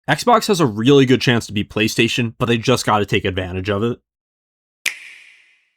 Xbox has a really good chance to beat PlayStation, but they just got to take advantage of it.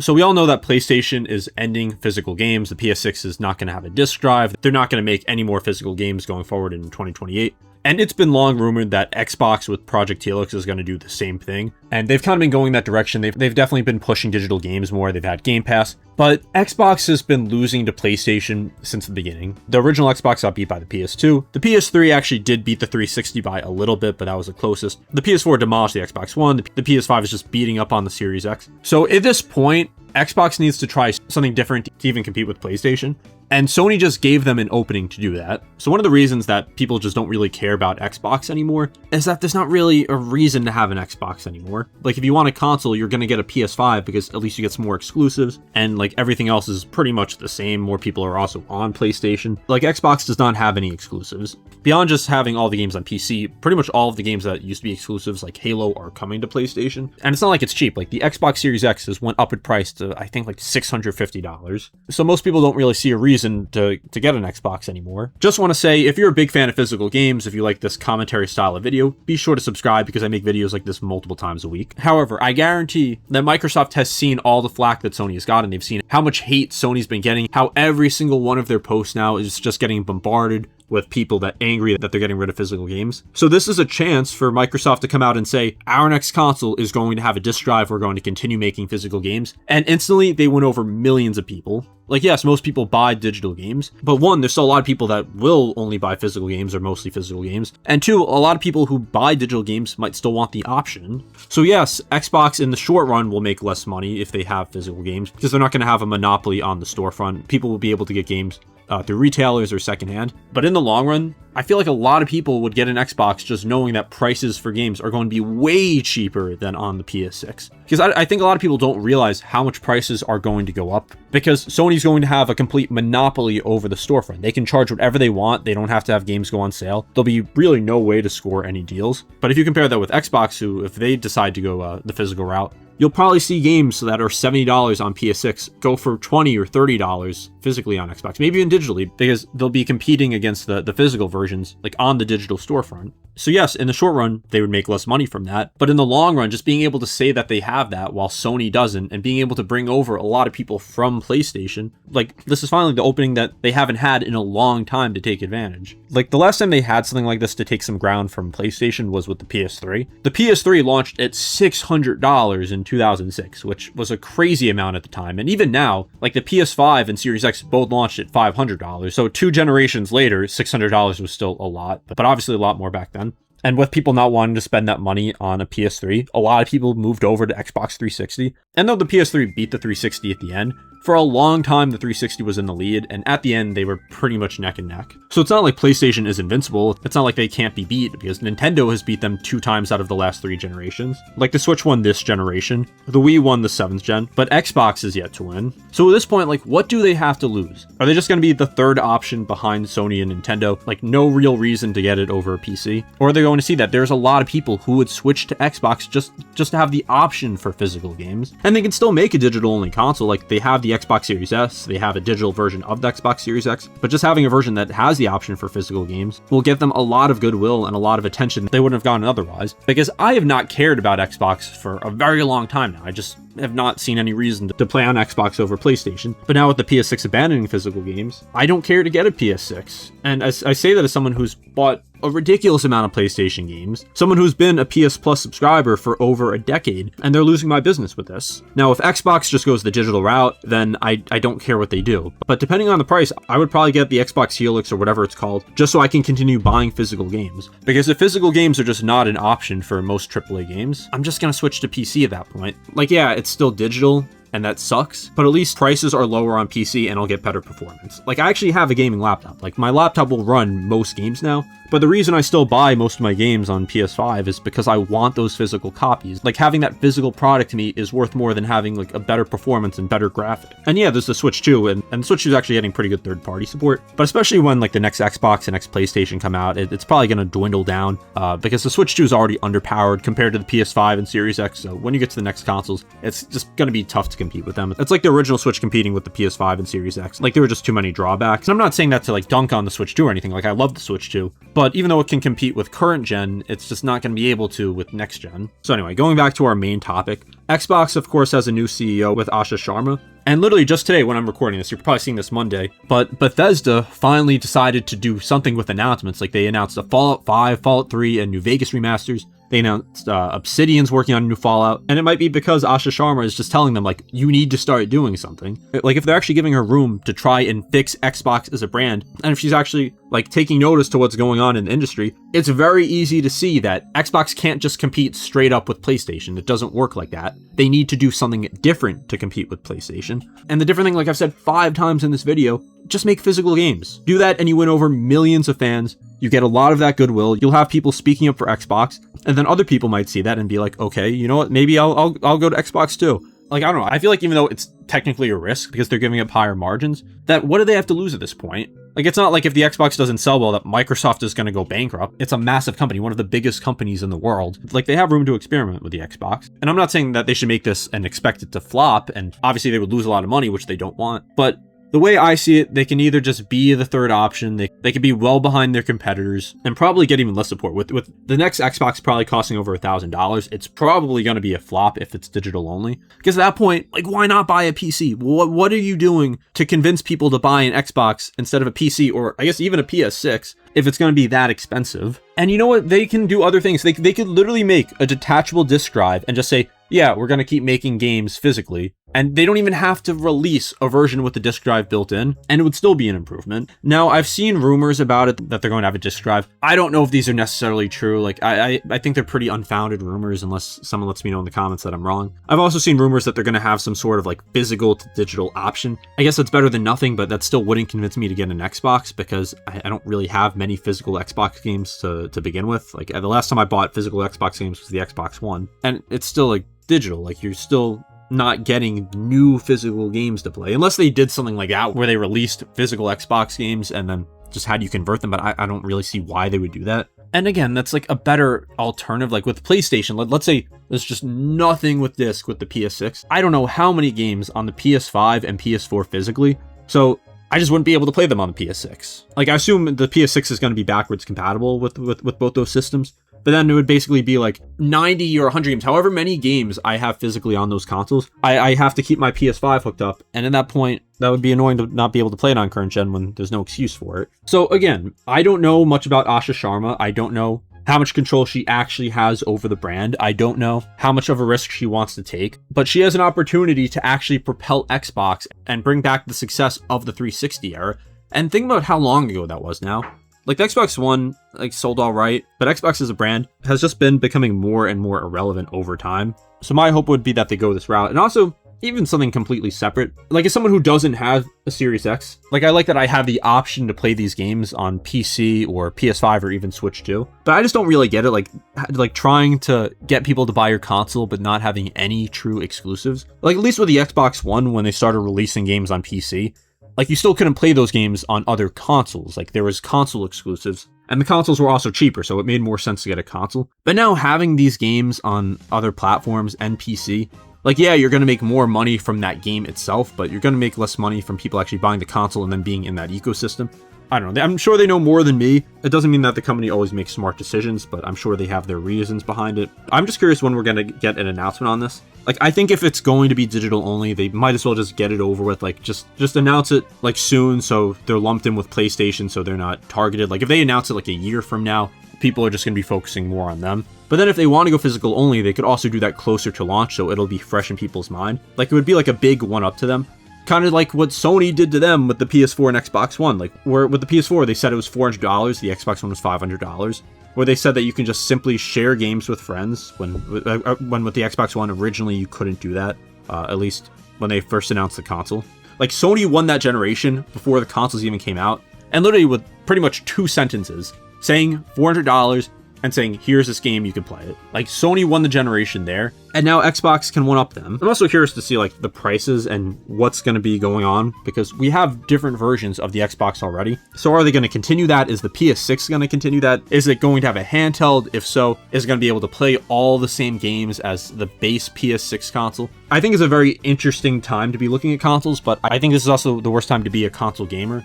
So we all know that PlayStation is ending physical games. The PS6 is not going to have a disc drive. They're not going to make any more physical games going forward in 2028. And it's been long rumored that Xbox with Project Helix is going to do the same thing. And they've kind of been going that direction. They've definitely been pushing digital games more. They've had Game Pass. But Xbox has been losing to PlayStation since the beginning. The original Xbox got beat by the PS2. The PS3 actually did beat the 360 by a little bit, but that was the closest. The PS4 demolished the Xbox One. The PS5 is just beating up on the Series X. So at this point, Xbox needs to try something different to even compete with PlayStation. And Sony just gave them an opening to do that. So one of the reasons that people just don't really care about Xbox anymore is that there's not really a reason to have an Xbox anymore. Like if you want a console, you're going to get a PS5 because at least you get some more exclusives, and like everything else is pretty much the same. More people are also on PlayStation. Like Xbox does not have any exclusives. Beyond just having all the games on PC, pretty much all of the games that used to be exclusives like Halo are coming to PlayStation. And it's not like it's cheap. Like the Xbox Series X has went up in price to I think like $650. So most people don't really see a reason to get an Xbox anymore. Just want to say, if you're a big fan of physical games, if you like this commentary style of video, be sure to subscribe because I make videos like this multiple times a week. However, I guarantee that Microsoft has seen all the flack that Sony has gotten. They've seen how much hate Sony's been getting, how every single one of their posts now is just getting bombarded with people that angry that they're getting rid of physical games. So this is a chance for Microsoft to come out and say, our next console is going to have a disc drive, we're going to continue making physical games. And instantly they win over millions of people. Like, yes, most people buy digital games, but one, there's still a lot of people that will only buy physical games or mostly physical games. And two, a lot of people who buy digital games might still want the option. So yes, Xbox in the short run will make less money if they have physical games because they're not going to have a monopoly on the storefront. People will be able to get games through retailers or secondhand. But in the long run, I feel like a lot of people would get an Xbox just knowing that prices for games are going to be way cheaper than on the PS6. Because I think a lot of people don't realize how much prices are going to go up because Sony's going to have a complete monopoly over the storefront. They can charge whatever they want. They don't have to have games go on sale. There'll be really no way to score any deals. But if you compare that with Xbox, who, if they decide to go the physical route, you'll probably see games that are $70 on PS6 go for $20 or $30 physically on Xbox, maybe even digitally, because they'll be competing against the physical versions, like on the digital storefront. So yes, in the short run, they would make less money from that. But in the long run, just being able to say that they have that while Sony doesn't, and being able to bring over a lot of people from PlayStation, like this is finally the opening that they haven't had in a long time to take advantage. Like the last time they had something like this to take some ground from PlayStation was with the PS3. The PS3 launched at $600 in 2006, which was a crazy amount at the time. And even now, like the PS5 and Series X both launched at $500. So 2 generations later, $600 was still a lot, but obviously a lot more back then. And with people not wanting to spend that money on a PS3, a lot of people moved over to Xbox 360. And though the PS3 beat the 360 at the end, for a long time the 360 was in the lead, and at the end they were pretty much neck and neck. So it's not like PlayStation is invincible, it's not like they can't be beat, because Nintendo has beat them 2 times out of the last 3 generations. Like the Switch won this generation, the Wii won the 7th gen, but Xbox is yet to win. So at this point, like what do they have to lose? Are they just going to be the third option behind Sony and Nintendo? Like no real reason to get it over a PC? Or are they going to see that there's a lot of people who would switch to Xbox just to have the option for physical games? And they can still make a digital only console, like they have the Xbox Series S, they have a digital version of the Xbox Series X, but just having a version that has the option for physical games will get them a lot of goodwill and a lot of attention they wouldn't have gotten otherwise. Because I have not cared about Xbox for a very long time now. I just have not seen any reason to play on Xbox over PlayStation. But now with the PS6 abandoning physical games, I don't care to get a PS6. And I say that as someone who's bought a ridiculous amount of PlayStation games, someone who's been a PS Plus subscriber for over a decade, and they're losing my business with this. Now, if Xbox just goes the digital route, then I don't care what they do. But depending on the price, I would probably get the Xbox Helix or whatever it's called, just so I can continue buying physical games. Because if physical games are just not an option for most AAA games, I'm just gonna switch to PC at that point. Like, yeah, it's still digital, and that sucks, but at least prices are lower on PC and I'll get better performance. Like, I actually have a gaming laptop. Like, my laptop will run most games now, but the reason I still buy most of my games on PS5 is because I want those physical copies. Like, having that physical product to me is worth more than having, like, a better performance and better graphics. And yeah, there's the Switch 2, and the Switch 2 is actually getting pretty good third-party support, but especially when, like, the next Xbox and next PlayStation come out, it's probably going to dwindle down, because the Switch 2 is already underpowered compared to the PS5 and Series X, so when you get to the next consoles, it's just going to be tough to compete with them. It's like the original Switch competing with the PS5 and Series X. Like, there were just too many drawbacks. And I'm not saying that to, like, dunk on the Switch 2 or anything. Like, I love the Switch 2. But even though it can compete with current gen, it's just not going to be able to with next gen. So anyway, going back to our main topic, Xbox, of course, has a new CEO with Asha Sharma. And literally just today when I'm recording this, you're probably seeing this Monday, but Bethesda finally decided to do something with announcements. Like they announced a Fallout 5, Fallout 3, and New Vegas remasters. They announced Obsidian's working on a new Fallout, and it might be because Asha Sharma is just telling them, like, you need to start doing something. Like, if they're actually giving her room to try and fix Xbox as a brand, and if she's actually, like, taking notice to what's going on in the industry, it's very easy to see that Xbox can't just compete straight up with PlayStation. It doesn't work like that. They need to do something different to compete with PlayStation. And the different thing, like I've said 5 times in this video, just make physical games. Do that and you win over millions of fans. You get a lot of that goodwill. You'll have people speaking up for Xbox, and then other people might see that and be like, okay, you know what? Maybe I'll go to Xbox too. Like, I don't know. I feel like even though it's technically a risk because they're giving up higher margins, that what do they have to lose at this point? Like, it's not like if the Xbox doesn't sell well that Microsoft is going to go bankrupt. It's a massive company, one of the biggest companies in the world. Like, they have room to experiment with the Xbox. And I'm not saying that they should make this and expect it to flop, and obviously they would lose a lot of money, which they don't want. But the way I see it, they can either just be the third option, they could be well behind their competitors, and probably get even less support. With the next Xbox probably costing over $1,000, it's probably going to be a flop if it's digital only. Because at that point, like, why not buy a PC? What are you doing to convince people to buy an Xbox instead of a PC, or I guess even a PS6, if it's going to be that expensive? And you know what? They can do other things. They could literally make a detachable disk drive and just say, yeah, we're going to keep making games physically. And they don't even have to release a version with the disk drive built in, and it would still be an improvement. Now, I've seen rumors about it that they're going to have a disk drive. I don't know if these are necessarily true. Like, I think they're pretty unfounded rumors, unless someone lets me know in the comments that I'm wrong. I've also seen rumors that they're going to have some sort of like physical to digital option. I guess that's better than nothing, but that still wouldn't convince me to get an Xbox because I don't really have many physical Xbox games to begin with. Like, the last time I bought physical Xbox games was the Xbox One, and it's still like digital. Like, you're still not getting new physical games to play unless they did something like that where they released physical Xbox games and then just had you convert them, but I don't really see why they would do that. And again, that's like a better alternative. Like with PlayStation, let's say there's just nothing with disc with the PS6. I don't know how many games on the PS5 and PS4 physically, so I just wouldn't be able to play them on the PS6. Like, I assume the PS6 is going to be backwards compatible with both those systems. But then it would basically be like 90 or 100 games, however many games I have physically on those consoles. I have to keep my PS5 hooked up. And at that point, that would be annoying to not be able to play it on current gen when there's no excuse for it. So again, I don't know much about Asha Sharma. I don't know how much control she actually has over the brand. I don't know how much of a risk she wants to take. But she has an opportunity to actually propel Xbox and bring back the success of the 360 era. And think about how long ago that was now. Like, the Xbox One, like, sold all right, but Xbox as a brand has just been becoming more and more irrelevant over time. So my hope would be that they go this route. And also, even something completely separate. Like, as someone who doesn't have a Series X, like, I like that I have the option to play these games on PC or PS5 or even Switch 2. But I just don't really get it, like trying to get people to buy your console but not having any true exclusives. Like, at least with the Xbox One, when they started releasing games on PC, like, you still couldn't play those games on other consoles. Like, there was console exclusives, and the consoles were also cheaper, so it made more sense to get a console. But now having these games on other platforms and PC, like, yeah, you're going to make more money from that game itself, but you're going to make less money from people actually buying the console and then being in that ecosystem. I don't know. I'm sure they know more than me. It doesn't mean that the company always makes smart decisions, but I'm sure they have their reasons behind it. I'm just curious when we're going to get an announcement on this. Like, I think if it's going to be digital only, they might as well just get it over with. Like, just announce it, like, soon, so they're lumped in with PlayStation, so they're not targeted. Like, if they announce it, like, a year from now, people are just going to be focusing more on them. But then if they want to go physical only, they could also do that closer to launch, so it'll be fresh in people's mind. Like, it would be like a big one-up to them. Kind of like what Sony did to them with the PS4 and Xbox One. Like, where with the PS4, they said it was $400, the Xbox One was $500. Where they said that you can just simply share games with friends, when with the Xbox One, originally you couldn't do that, at least when they first announced the console. Like, Sony won that generation before the consoles even came out, and literally with pretty much 2 sentences, saying $400, and saying, here's this game, you can play it. Like, Sony won the generation there, and now Xbox can one-up them. I'm also curious to see, like, the prices and what's going to be going on, because we have different versions of the Xbox already. So are they going to continue that? Is the PS6 going to continue that? Is it going to have a handheld? If so, is it going to be able to play all the same games as the base PS6 console? I think it's a very interesting time to be looking at consoles, but I think this is also the worst time to be a console gamer,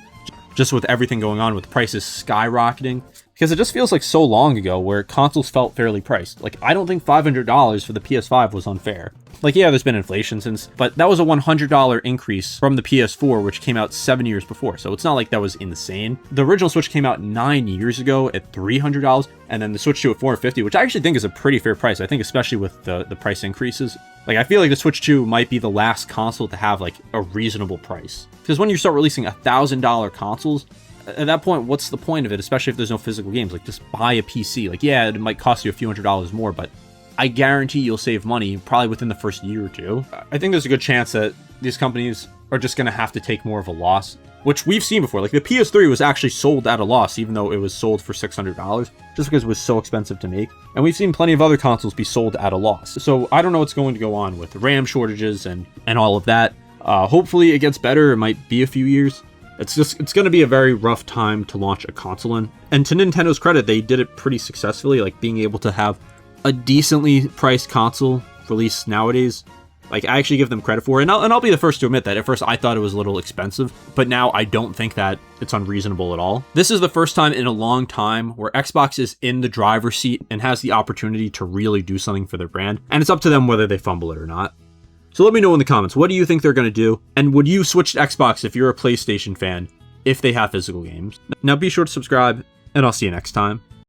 just with everything going on with prices skyrocketing. because it just feels like so long ago where consoles felt fairly priced. Like, I don't think $500 for the PS5 was unfair. Like, yeah, there's been inflation since, but that was a $100 increase from the PS4, which came out 7 years before. So it's not like that was insane. The original Switch came out 9 years ago at $300, and then the Switch 2 at $450, which I actually think is a pretty fair price. I think especially with the price increases. Like, I feel like the Switch 2 might be the last console to have like a reasonable price. Because when you start releasing $1,000 consoles, at that point, what's the point of it, especially if there's no physical games? Like, just buy a PC. Like, yeah, it might cost you a few $100s more, but I guarantee you'll save money probably within the first year or two. I think there's a good chance that these companies are just going to have to take more of a loss, which we've seen before. Like, the PS3 was actually sold at a loss, even though it was sold for $600, just because it was so expensive to make. And we've seen plenty of other consoles be sold at a loss. So I don't know what's going to go on with RAM shortages and all of that. Hopefully it gets better. It might be a few years. It's going to be a very rough time to launch a console in. And to Nintendo's credit, they did it pretty successfully, like being able to have a decently priced console released nowadays. Like, I actually give them credit for it. And I'll be the first to admit that at first I thought it was a little expensive, but now I don't think that it's unreasonable at all. This is the first time in a long time where Xbox is in the driver's seat and has the opportunity to really do something for their brand. And it's up to them whether they fumble it or not. So let me know in the comments, what do you think they're going to do? And would you switch to Xbox if you're a PlayStation fan, if they have physical games? Now be sure to subscribe, and I'll see you next time.